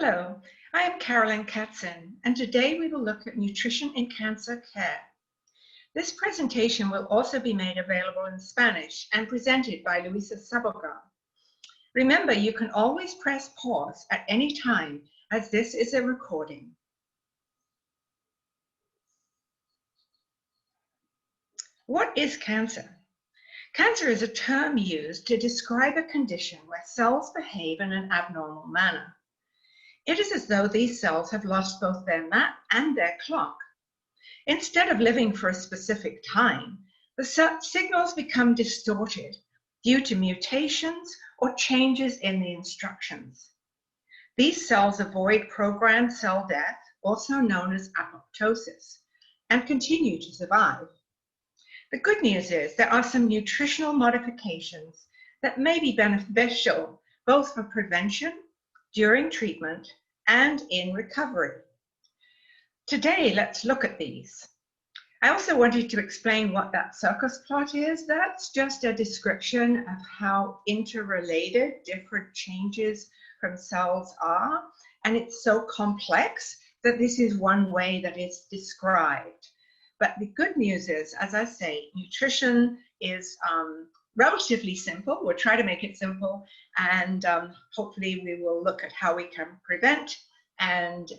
Hello, I am Carolyn Katzen, and today we will look at nutrition in cancer care. This presentation will also be made available in Spanish and presented by Luisa Sabogal. Remember, you can always press pause at any time, as this is a recording. What is cancer? Cancer is a term used to describe a condition where cells behave in an abnormal manner. It is as though these cells have lost both their map and their clock. Instead of living for a specific time, the signals become distorted due to mutations or changes in the instructions. These cells avoid programmed cell death, also known as apoptosis, and continue to survive. The good news is there are some nutritional modifications that may be beneficial both for prevention, during treatment, and in recovery. Today, let's look at these. I also wanted to explain what that circus plot is. That's just a description of how interrelated different changes from cells are. And it's so complex that this is one way that it's described. But the good news is, as I say, nutrition is relatively simple. We'll try to make it simple, and hopefully we will look at how we can prevent and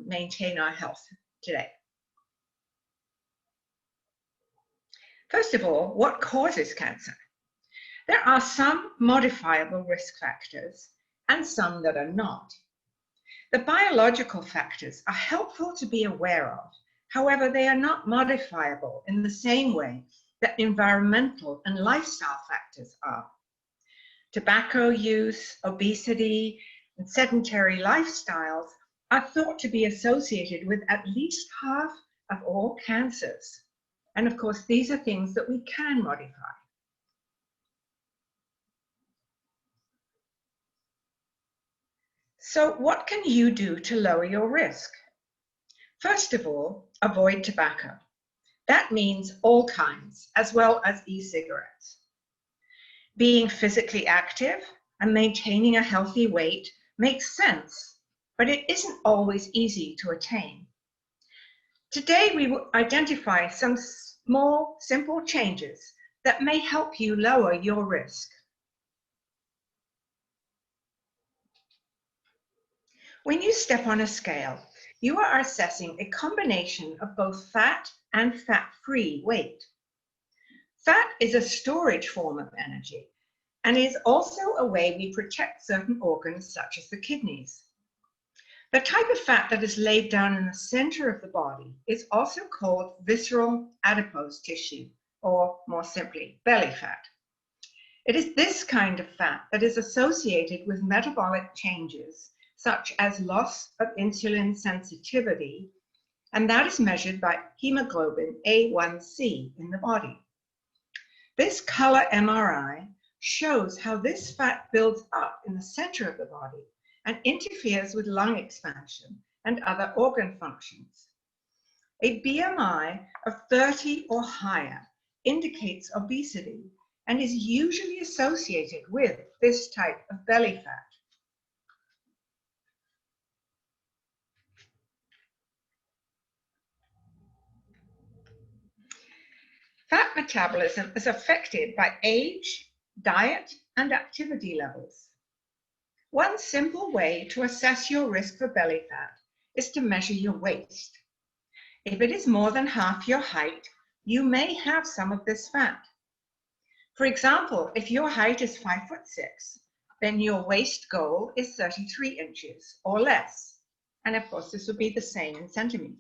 maintain our health today. First of all, what causes cancer? There are some modifiable risk factors and some that are not. The biological factors are helpful to be aware of. However, they are not modifiable in the same way that environmental and lifestyle factors are. Tobacco use, obesity, and sedentary lifestyles are thought to be associated with at least half of all cancers. And of course, these are things that we can modify. So what can you do to lower your risk? First of all, avoid tobacco. That means all kinds, as well as e-cigarettes. Being physically active and maintaining a healthy weight makes sense, but it isn't always easy to attain. Today, we will identify some small, simple changes that may help you lower your risk. When you step on a scale, you are assessing a combination of both fat and fat-free weight. Fat is a storage form of energy and is also a way we protect certain organs such as the kidneys. The type of fat that is laid down in the center of the body is also called visceral adipose tissue, or more simply, belly fat. It is this kind of fat that is associated with metabolic changes such as loss of insulin sensitivity, and that is measured by hemoglobin A1C in the body. This color MRI shows how this fat builds up in the center of the body and interferes with lung expansion and other organ functions. A BMI of 30 or higher indicates obesity and is usually associated with this type of belly fat. Fat metabolism is affected by age, diet, and activity levels. One simple way to assess your risk for belly fat is to measure your waist. If it is more than half your height, you may have some of this fat. For example, if your height is 5'6", then your waist goal is 33 inches or less. And of course, this would be the same in centimeters.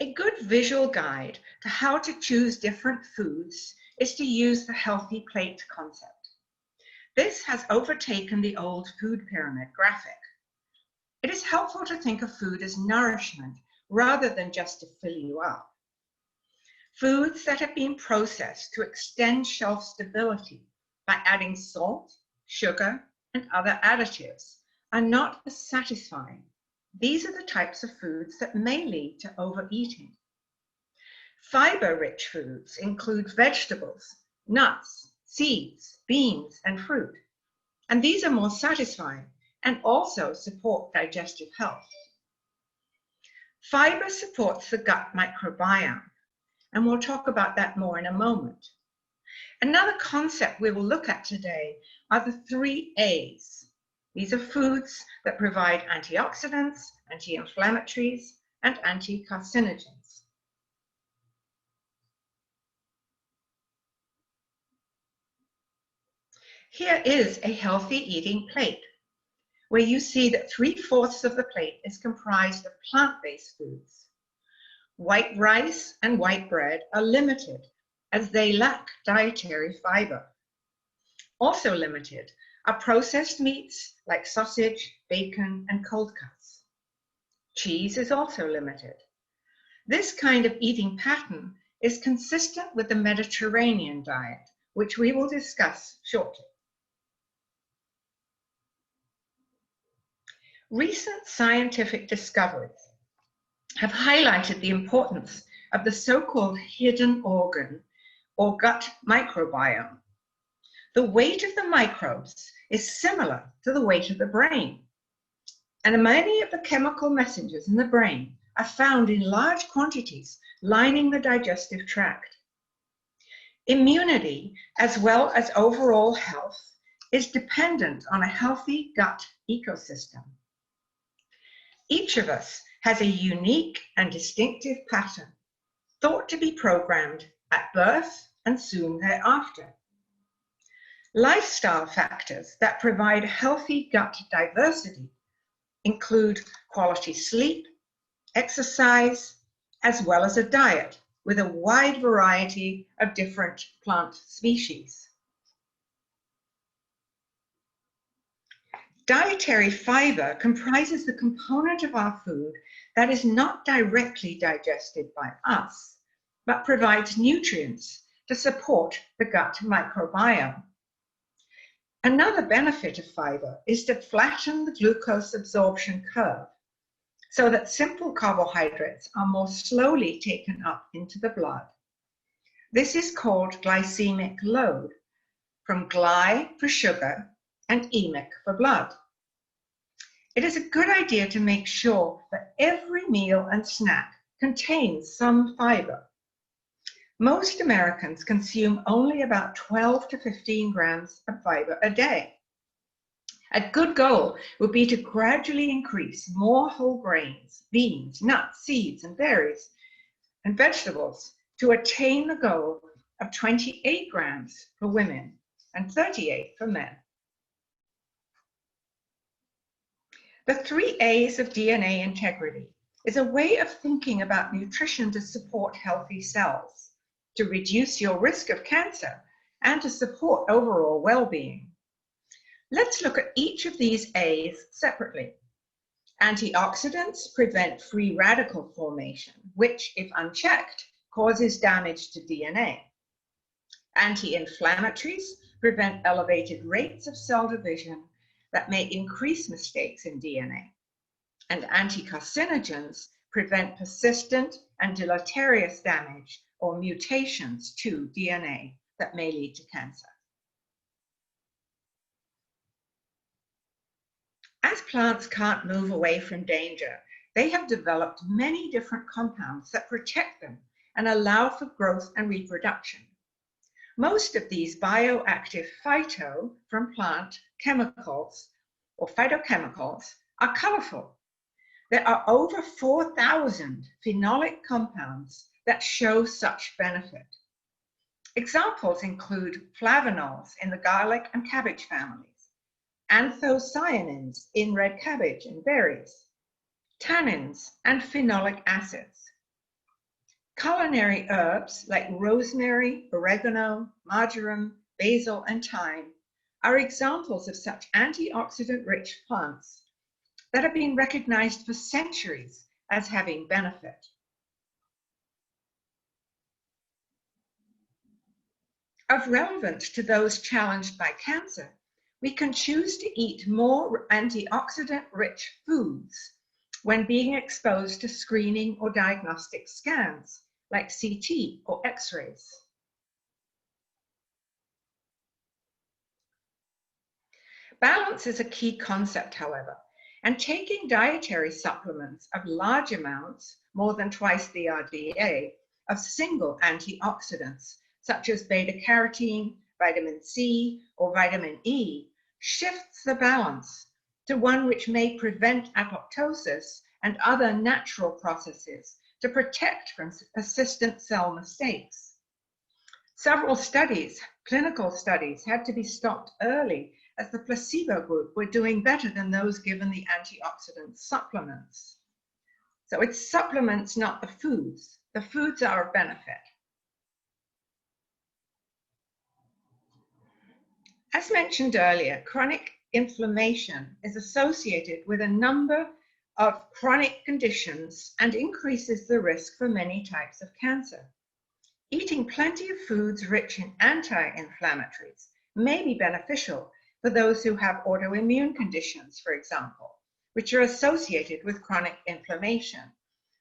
A good visual guide to how to choose different foods is to use the healthy plate concept. This has overtaken the old food pyramid graphic. It is helpful to think of food as nourishment rather than just to fill you up. Foods that have been processed to extend shelf stability by adding salt, sugar, and other additives are not as satisfying. These are the types of foods that may lead to overeating. Fiber-rich foods include vegetables, nuts, seeds, beans, and fruit. and these are more satisfying and also support digestive health. Fiber supports the gut microbiome, and we'll talk about that more in a moment. Another concept we will look at today are the 3 A's. These are foods that provide antioxidants, anti-inflammatories, and anti-carcinogens. Here is a healthy eating plate, where you see that 3/4 of the plate is comprised of plant-based foods. White rice and white bread are limited as they lack dietary fiber. Also limited are processed meats like sausage, bacon, and cold cuts. Cheese is also limited. This kind of eating pattern is consistent with the Mediterranean diet, which we will discuss shortly. Recent scientific discoveries have highlighted the importance of the so-called hidden organ or gut microbiome. The weight of the microbes is similar to the weight of the brain, and many of the chemical messengers in the brain are found in large quantities lining the digestive tract. Immunity, as well as overall health, is dependent on a healthy gut ecosystem. Each of us has a unique and distinctive pattern, thought to be programmed at birth and soon thereafter. Lifestyle factors that provide healthy gut diversity include quality sleep, exercise, as well as a diet with a wide variety of different plant species. Dietary fiber comprises the component of our food that is not directly digested by us, but provides nutrients to support the gut microbiome. Another benefit of fiber is to flatten the glucose absorption curve so that simple carbohydrates are more slowly taken up into the blood. This is called glycemic load, from gly for sugar and emic for blood. It is a good idea to make sure that every meal and snack contains some fiber. Most Americans consume only about 12 to 15 grams of fiber a day. A good goal would be to gradually increase more whole grains, beans, nuts, seeds, and berries, and vegetables to attain the goal of 28 grams for women and 38 for men. The 3 A's of DNA integrity is a way of thinking about nutrition to support healthy cells, to reduce your risk of cancer, and to support overall well-being. Let's look at each of these A's separately. Antioxidants prevent free radical formation, which, if unchecked, causes damage to DNA. Anti-inflammatories prevent elevated rates of cell division that may increase mistakes in DNA. And anti-carcinogens prevent persistent and deleterious damage or mutations to DNA that may lead to cancer. As plants can't move away from danger, they have developed many different compounds that protect them and allow for growth and reproduction. Most of these bioactive phyto from plant chemicals or phytochemicals are colorful. There are over 4,000 phenolic compounds that show such benefit. Examples include flavonols in the garlic and cabbage families, anthocyanins in red cabbage and berries, tannins and phenolic acids. Culinary herbs like rosemary, oregano, marjoram, basil, and thyme are examples of such antioxidant-rich plants that have been recognized for centuries as having benefit. Of relevance to those challenged by cancer, we can choose to eat more antioxidant-rich foods when being exposed to screening or diagnostic scans like CT or X-rays. Balance is a key concept, however, and taking dietary supplements of large amounts, more than twice the RDA, of single antioxidants, such as beta-carotene, vitamin C, or vitamin E, shifts the balance to one which may prevent apoptosis and other natural processes to protect from persistent cell mistakes. Several studies, clinical studies, had to be stopped early as the placebo group were doing better than those given the antioxidant supplements. So it's supplements, not the foods. The foods are of benefit. As mentioned earlier, chronic inflammation is associated with a number of chronic conditions and increases the risk for many types of cancer. Eating plenty of foods rich in anti-inflammatories may be beneficial for those who have autoimmune conditions, for example, which are associated with chronic inflammation.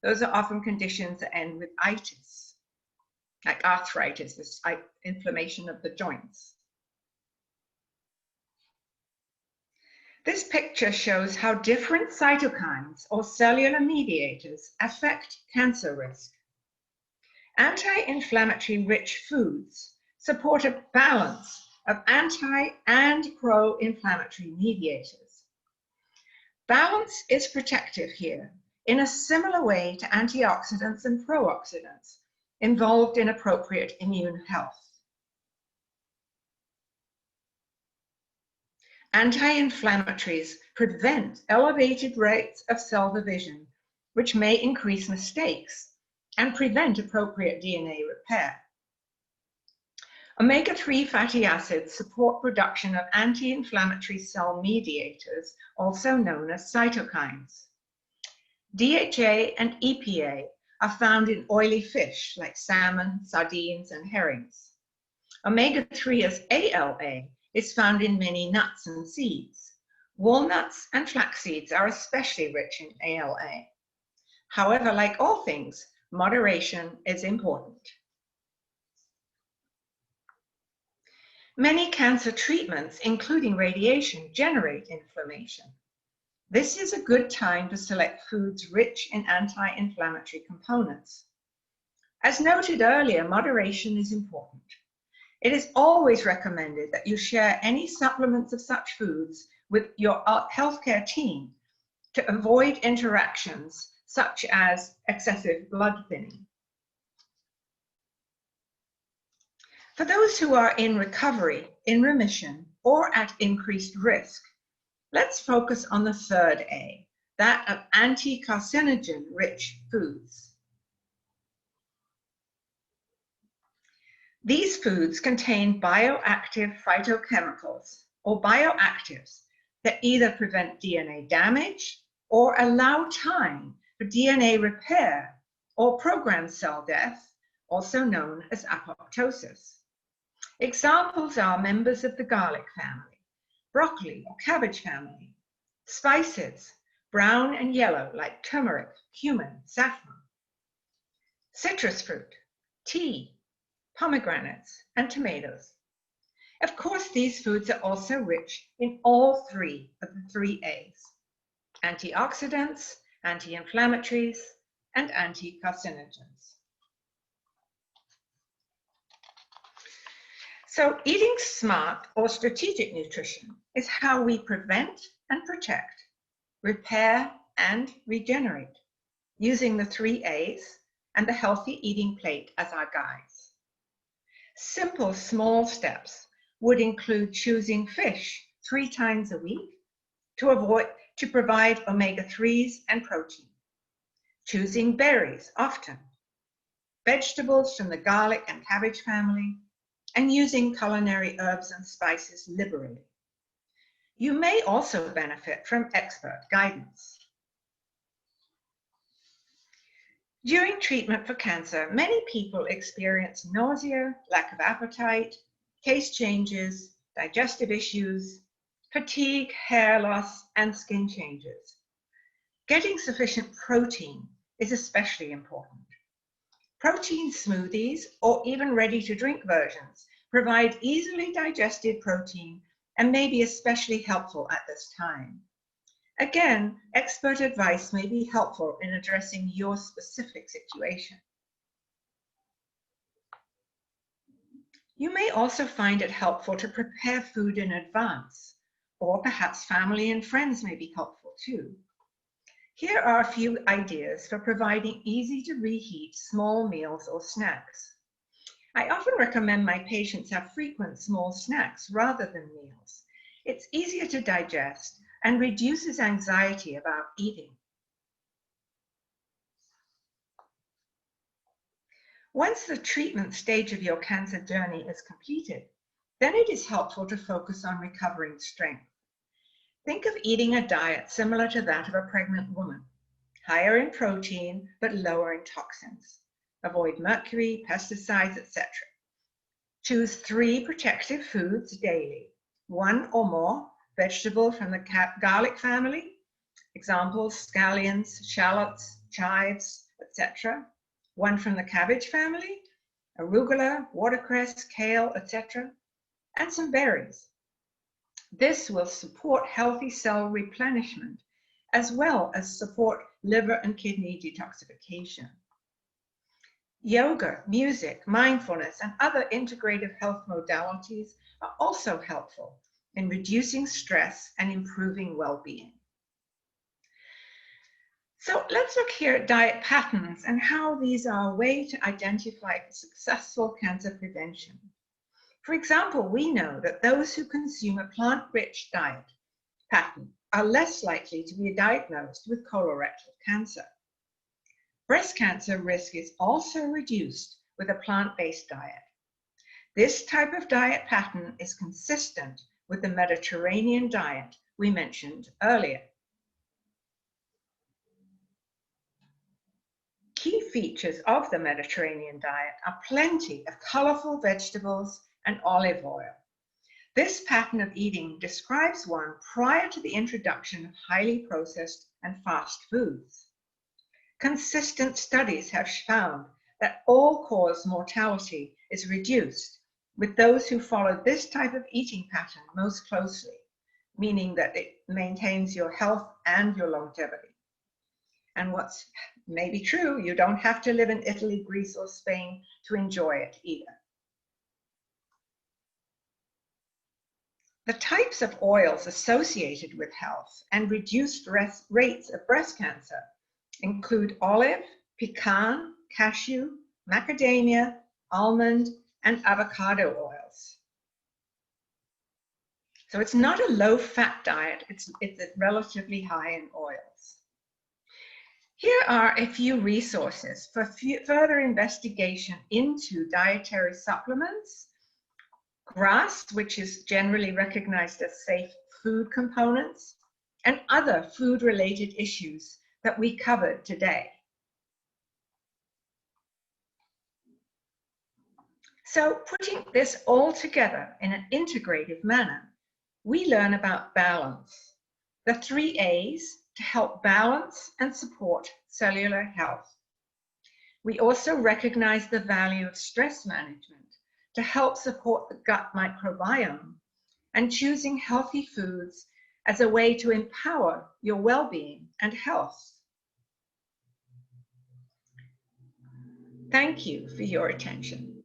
Those are often conditions that end with itis, like arthritis, this inflammation of the joints. This picture shows how different cytokines or cellular mediators affect cancer risk. Anti-inflammatory rich foods support a balance of anti and pro-inflammatory mediators. Balance is protective here in a similar way to antioxidants and pro-oxidants involved in appropriate immune health. Anti-inflammatories prevent elevated rates of cell division, which may increase mistakes and prevent appropriate DNA repair. Omega-3 fatty acids support production of anti-inflammatory cell mediators, also known as cytokines. DHA and EPA are found in oily fish like salmon, sardines, and herrings. Omega-3 as ALA is found in many nuts and seeds. Walnuts and flax seeds are especially rich in ALA. However, like all things, moderation is important. Many cancer treatments, including radiation, generate inflammation. This is a good time to select foods rich in anti-inflammatory components. As noted earlier, moderation is important. It is always recommended that you share any supplements of such foods with your healthcare team to avoid interactions such as excessive blood thinning. For those who are in recovery, in remission, or at increased risk, let's focus on the third A, that of anti-carcinogen-rich foods. These foods contain bioactive phytochemicals, or bioactives, that either prevent DNA damage or allow time for DNA repair or program cell death, also known as apoptosis. Examples are members of the garlic family, broccoli or cabbage family, spices, brown and yellow like turmeric, cumin, saffron, citrus fruit, tea, pomegranates, and tomatoes. Of course, these foods are also rich in all three of the three A's: antioxidants, anti-inflammatories, and anti-carcinogens. So eating smart or strategic nutrition is how we prevent and protect, repair and regenerate, using the three A's and the healthy eating plate as our guides. Simple small steps would include choosing fish 3 times a week to provide omega-3s and protein, choosing berries often, vegetables from the garlic and cabbage family, and using culinary herbs and spices liberally. You may also benefit from expert guidance. During treatment for cancer, many people experience nausea, lack of appetite, taste changes, digestive issues, fatigue, hair loss, and skin changes. Getting sufficient protein is especially important. Protein smoothies, or even ready-to-drink versions, provide easily digested protein and may be especially helpful at this time. Again, expert advice may be helpful in addressing your specific situation. You may also find it helpful to prepare food in advance, or perhaps family and friends may be helpful too. Here are a few ideas for providing easy to reheat small meals or snacks. I often recommend my patients have frequent small snacks rather than meals. It's easier to digest and reduces anxiety about eating. Once the treatment stage of your cancer journey is completed, then it is helpful to focus on recovering strength. Think of eating a diet similar to that of a pregnant woman, higher in protein but lower in toxins. Avoid mercury, pesticides, etc. Choose 3 protective foods daily, 1 or more vegetable from the garlic family, examples scallions, shallots, chives, etc. 1 from the cabbage family, arugula, watercress, kale, etc. and some berries. This will support healthy cell replenishment as well as support liver and kidney detoxification. Yoga, music, mindfulness, and other integrative health modalities are also helpful in reducing stress and improving well-being. So let's look here at diet patterns and how these are a way to identify successful cancer prevention. For example, we know that those who consume a plant-rich diet pattern are less likely to be diagnosed with colorectal cancer. Breast cancer risk is also reduced with a plant-based diet. This type of diet pattern is consistent with the Mediterranean diet we mentioned earlier. Key features of the Mediterranean diet are plenty of colorful vegetables and olive oil. This pattern of eating describes one prior to the introduction of highly processed and fast foods. Consistent studies have found that all-cause mortality is reduced with those who follow this type of eating pattern most closely, meaning that it maintains your health and your longevity. And what's maybe true, you don't have to live in Italy, Greece, or Spain to enjoy it either. The types of oils associated with health and reduced rates of breast cancer include olive, pecan, cashew, macadamia, almond, and avocado oils. So it's not a low-fat diet, it's relatively high in oils. Here are a few resources for further investigation into dietary supplements, GRAS, which is generally recognized as safe food components, and other food-related issues that we covered today. So putting this all together in an integrative manner, we learn about balance, the 3 A's to help balance and support cellular health. We also recognize the value of stress management to help support the gut microbiome and choosing healthy foods as a way to empower your well-being and health. Thank you for your attention.